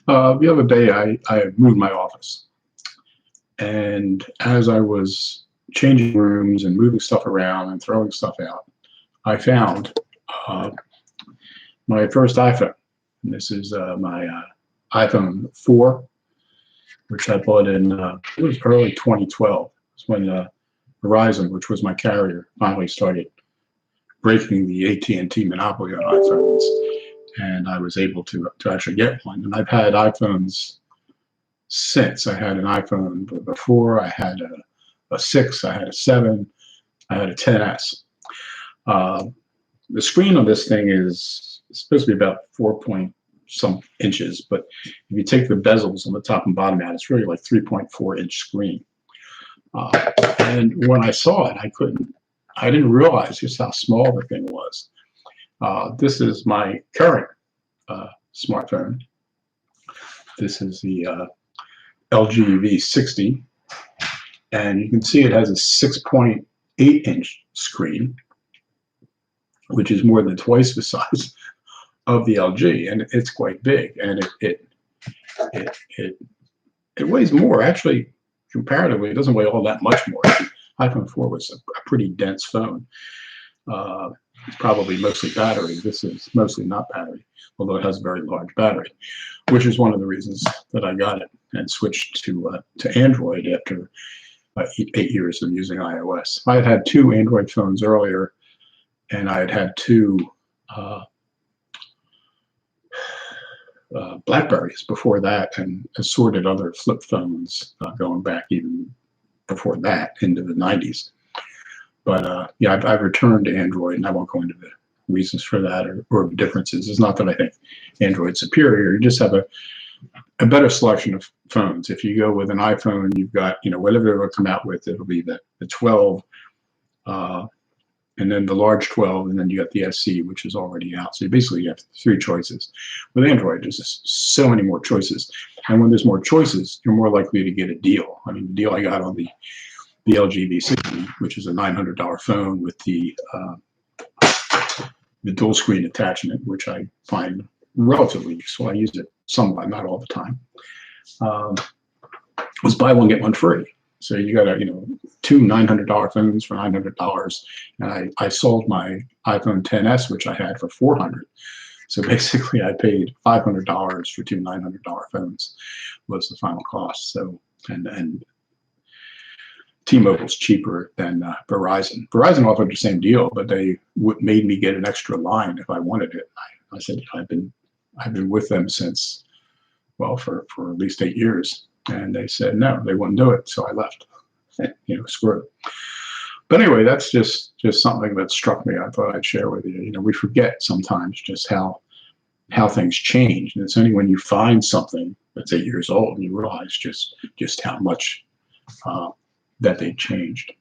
The other day, I moved my office, and as I was changing rooms and moving stuff around and throwing stuff out, I found uh, my first iPhone. And this is my iPhone 4, which I bought in it was early 2012. It's when Verizon, which was my carrier, finally started breaking the AT&T monopoly on iPhones, and I was able to actually get one. And I've had iPhones since. I had an iPhone before. I had a 6. I had a 7. I had a 10s. The screen on this thing is supposed to be about 4 point some inches, but if you take the bezels on the top and bottom out, it's really like 3.4-inch screen. And when I saw it, I didn't realize just how small the thing was. This is my current smartphone. This is the LG V60, and you can see it has a 6.8-inch screen, which is more than twice the size of the LG, and it's quite big, and it weighs more. Actually, comparatively, it doesn't weigh all that much more. The iPhone 4 was a pretty dense phone. It's probably mostly battery. This is mostly not battery, although it has a very large battery, which is one of the reasons that I got it and switched to Android after 8 years of using iOS. I had 2 Android phones earlier, and I had 2 Blackberries before that, and assorted other flip phones going back even before that into the 90s. But yeah, I've returned to Android, and I won't go into the reasons for that or differences. It's not that I think Android's superior. You just have a better selection of phones. If you go with an iPhone, you've got, whatever they'll come out with, it'll be the 12, and then the large 12, and then you got the SE, which is already out. So you basically have 3 choices. With Android, there's just so many more choices. And when there's more choices, you're more likely to get a deal. I mean, the deal I got on the LG V60, which is a $900 phone with the dual screen attachment, which I find relatively useful. I use it somewhat, not all the time. Was buy one, get one free. So you got 2 $900 phones for $900, and I sold my iPhone 10s, which I had, for $400. So basically, I paid $500 for 2 $900 phones was the final cost. So and T-Mobile's cheaper than Verizon. Verizon offered the same deal, but they made me get an extra line if I wanted it. I said I've been with them since, well, for at least 8 years. And they said no, they wouldn't do it, so I left. Screw it. But anyway, that's just something that struck me. I thought I'd share with you. We forget sometimes just how things change, and it's only when you find something that's 8 years old and you realize just how much that they changed.